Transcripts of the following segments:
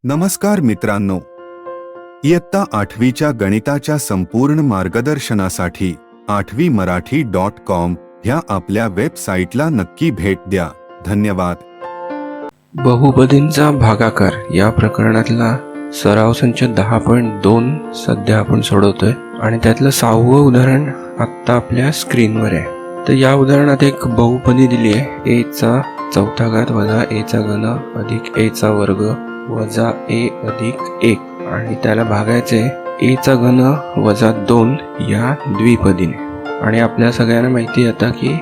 नमस्कार मित्रांनो, इयत्ता 8वीच्या गणिताच्या संपूर्ण मार्गदर्शनासाठी 8वीमराठी.com ह्या आपल्या वेबसाईटला नक्की भेट द्या. धन्यवाद. बहुपदींचा भागाकार या प्रकरणातला सराव संच 10.2 सध्या आपण सोडवतोय आणि त्यातलं 6वं उदाहरण आत्ता आपल्या स्क्रीनवर आहे. तर या उदाहरणात एक बहुपदी दिली आहे, a चा चौथा घात वजा a चा घन अधिक a चा वर्ग वजा a अधिक 1 आणि त्याला भागायचे a चा घन वजा 2 या द्विपदीने. आणि आपल्या सगळ्यांना माहिती आता की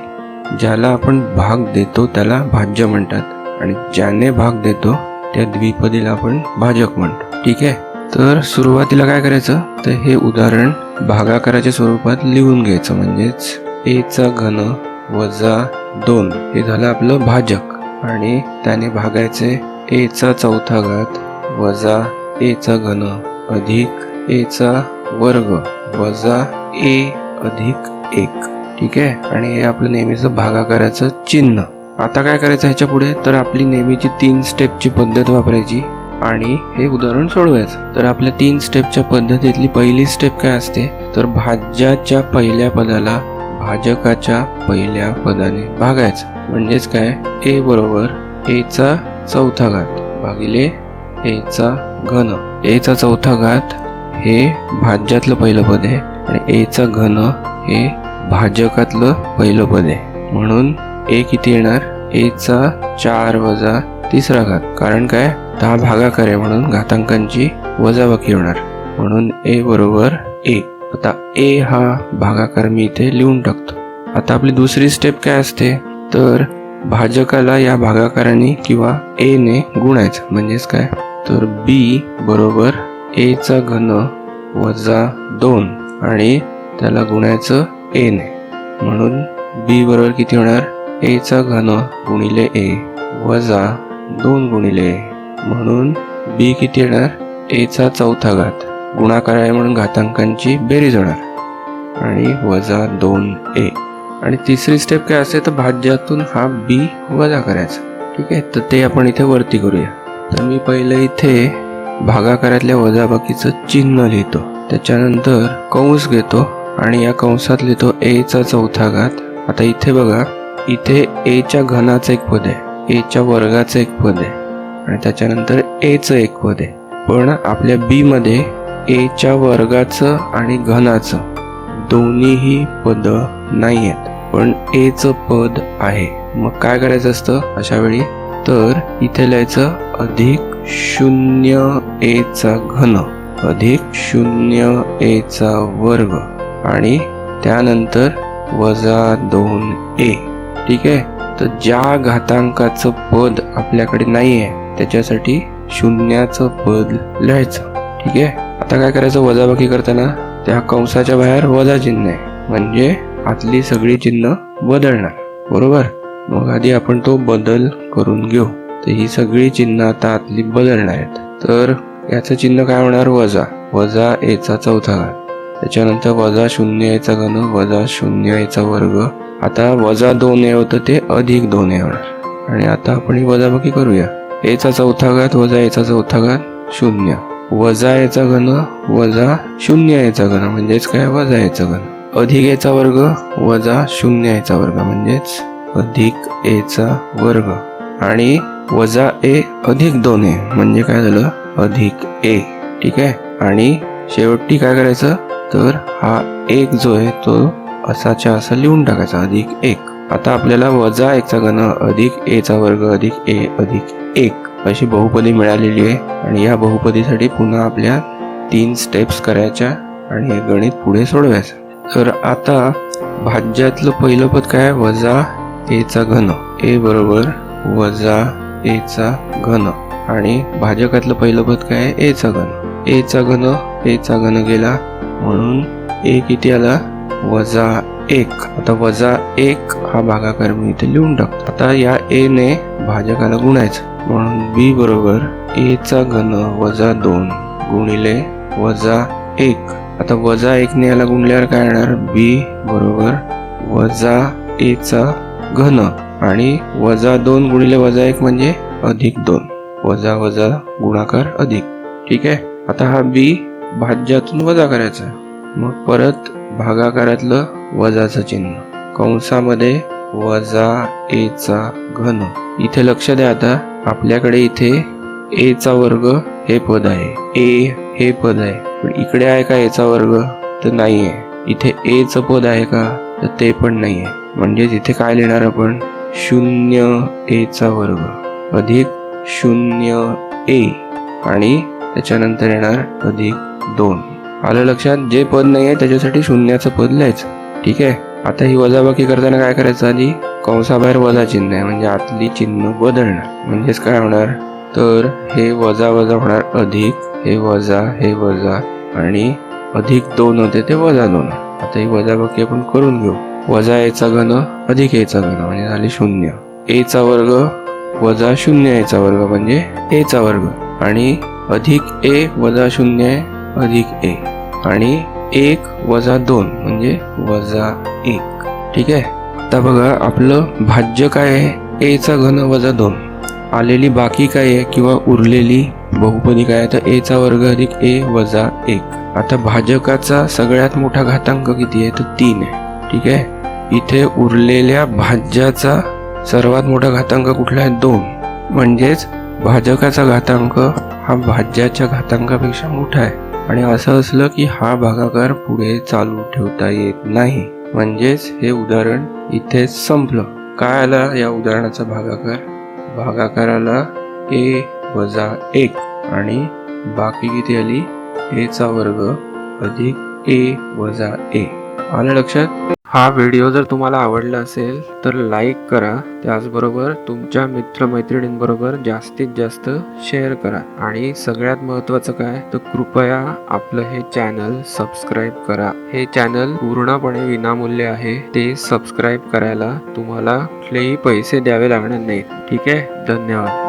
ज्याला आपण भाग देतो त्याला भाज्य म्हणतात आणि ज्याने भाग देतो त्या द्विपदीला आपण भाजक म्हणतो. ठीक आहे, तर सुरुवातीला काय करायचं तर हे उदाहरण भागाकाराच्या स्वरूपात लिहून घ्यायचं. म्हणजेच a चा घन वजा 2 हे झालं आपलं भाजक आणि त्याने भागायचे a चा चौथा घात वजा a चा घन अधिक a चा वर्ग वजा a अधिक 1. ठीक आहे, आणि हे आपलं नेहमीचं भागाकाराचं चिन्ह. आता काय करायचं ह्याच्या पुढे तर आपली नेहमीची 3 स्टेपची पद्धत वापरायची आणि हे उदाहरण सोडवायचं. तर आपल्या 3 स्टेपच्या पद्धतीतली पहिली स्टेप काय असते तर भाज्याच्या पहिल्या पदाला भाजकाच्या पहिल्या पदाने भागायचं. म्हणजेच काय a बरोबर a चा चौथा घात भागिले a चा घन. a चा चौथा घात हे भाज्यातलं पहिलं पद आहे आणि a चा घन हे भाजकातलं पहिलं पद आहे. म्हणून a किती येणार a चा 4 वजा तिसरा घात. कारण काय हा भागाकार आहे म्हणून घातांकांची वजाबाकी होणार. म्हणून a बरोबर 1. आता a हा भागाकार मी इथे लिहून टाकतो. आता आपली दुसरी स्टेप काय असते तर भाजकाला या भागाकाराने किंवा a ने गुणायचं. म्हणजेच काय तर b बरोबर a चा घन वजा 2 आणि त्याला गुणायचं a ने. म्हणून b बरोबर किती होणार a चा घन गुणिले a वजा 2 गुणिले a. म्हणून b किती येणार a चा चौथा घात गुणाकार आहे म्हणून घातांकांची बेरीज होणार आणि वजा 2a. आणि तिसरी स्टेप काय असते तर भाज्यातून हा b वजा करायचा. ठीक आहे, तर ते आपण इथे वरती करूया. तर मी पहिलं इथे भागाकारातल्या वजाबाकीचं चिन्ह लिहितो, त्याच्यानंतर कंस घेतो आणि या कंसात लिहितो a चा चौथा घात. आता इथे बघा, इथे a च्या घनाचं एक पद आहे, a च्या वर्गाचं एक पद आहे आणि त्याच्यानंतर a चं एक पद आहे. पण आपल्या b मध्ये a च्या वर्गाचं आणि घनाचं दोन्हीही पद नाही आहेत, पण a चं पद आहे. मग काय करायचं असतं अशा वेळी तर इथे लिहायचं अधिक 0 a चा घन अधिक 0 a चा वर्ग आणि त्यानंतर वजा 2a. ठीक आहे, तर ज्या घातांकाचं पद आपल्याकडे नाही आहे त्याच्यासाठी शून्याचं पद लिहायचं. ठीक आहे, आता काय करायचं वजाबाकी करताना त्या कंसाच्या बाहेर वजा चिन्ह आहे म्हणजे आतली सगळी चिन्ह बदलणार. बरोबर, मग आधी आपण तो बदल करून घेऊ. तर ही सगळी चिन्ह आता आतली बदलणार आहेत. तर याचं चिन्ह काय होणार वजा वजा a चा चौथा घात, त्याच्यानंतर वजा 0 a चा घन वजा 0 a चा वर्ग. आता वजा 2a होतं ते अधिक 2a होणार आणि आता आपण ही वजाबाकी करूया. a चा चौथा घात वजा a चा चौथा घात 0 वजा a चा घन वजा 0 a चा घन म्हणजेच काय वजा a चा घन अधिक a चा वर्ग वजा 0 a चा वर्ग म्हणजेच अधिक a चा वर्ग आणि वजा a अधिक 2a म्हणजे काय झालं अधिक a. ठीक आहे, आणि शेवटी काय करायचं तर हा 1 जो आहे तो असाच्या असा लिहून टाकायचा अधिक 1. आता आपल्याला वजा 1 चा घन अधिक a चा वर्ग अधिक a अधिक 1 अशी बहुपदी मिळालेली आहे. आणि या बहुपदीसाठी पुन्हा आपल्या 3 स्टेप्स करायच्या आणि हे गणित पुढे सोडवायचं. तर आता भाज्यातलं पहिलं पद काय वजा a चा घन, a बरोबर वजा a चा घन आणि भाजकातलं पहिलं पद काय a चा घन. a चा घन गेला म्हणून a किती आला वजा 1. आता वजा 1 हा भागाकार मी इथे लिहून टाकतो. आता या a ने भाजकाला गुणायचं म्हणून b बरोबर a चा घन वजा 2 गुणिले वजा 1. आता वजा 1 ने याला गुणल्यावर काय येणार b बरोबर वजा a चा घन आणि वजा 2 गुणिले वजा 1 म्हणजे अधिक 2. वजा वजा गुणाकार अधिक. ठीक आहे. आता हा बी भाज्यातून वजा करायचा, मग परत भागाकारातलं वजाचं चिन्ह, कंसामध्ये वजा ए चा घन. इथे लक्ष द्या, आता आपल्याकडे इथे ए चा वर्ग हे पद आहे, ए हे पद आहे, पण इकडे आहे का ए चा वर्ग? तर नाहीये. इथे ए च पद आहे का? तर ते पण नाहीये. म्हणजे इथे काय लिहिणार आपण? 0 ए चा वर्ग अधिक 0 ए आणि त्याच्यानंतर येणार अधिक 2. आलं लक्षात? जे पद नाहीये त्याच्यासाठी शून्याचं पद लिहायचं. ठीक आहे. आता ही वजाबाकी करताना काय करायचं? आधी कंसाबाहेर वजा चिन्ह आहे, म्हणजे आतली चिन्ह बदलणार. म्हणजेच काय होणार? तर हे वजा वजा होणार अधिक, हे वजा आणि अधिक 2 होते ते वजा 2. आता ही वजाबाकी आपण करून घेऊ. वजा ए चा घन अधिक ए चा घन म्हणजे झाले 0. ए चा वर्ग वजा 0 ए चा वर्ग म्हणजे ए चा वर्ग आणि अधिक ए वजा 0 अधिक ए आणि 1 वजा 2 म्हणजे वजा 1. ठीक आहे. आता बघा, आपलं भाज्य काय आहे? ए चा घन वजा 2. आलेली बाकी काय आहे किंवा उरलेली बहुपदी काय आहे? तर ए चा वर्ग अधिक ए वजा 1. आता भाजकाचा सगळ्यात मोठा घातांक किती आहे? तर 3 आहे. ठीक आहे. इथे उरलेल्या भाज्याचा सर्वात मोठा घातांक कुठला आहे? 2. म्हणजेच भाजकाचा घातांक हा भाज्याच्या घातांकापेक्षा मोठा आहे. आणि असं असलं की हा भागाकार पुढे चालू ठेवता येत नाही. म्हणजेच हे उदाहरण इथे संपलं. काय आला या उदाहरणाचा भागाकार? भागाकाराला ए वजा 1 आणि बाकी किती आली? ए चा वर्ग अधिक ए वजा ए. आलं लक्षात? हा व्हिडिओ जर तुम्हाला आवडला असेल तर लाईक करा, त्याचबरोबर तुमच्या मित्रमैत्रिणींबरोबर जास्तीत जास्त शेअर करा आणि सगळ्यात महत्त्वाचं काय, तर कृपया आपलं हे चॅनल सबस्क्राईब करा. हे चॅनल पूर्णपणे विनामूल्य आहे. ते सबस्क्राईब करायला तुम्हाला कुठलेही पैसे द्यावे लागणार नाहीत. ठीक आहे. धन्यवाद.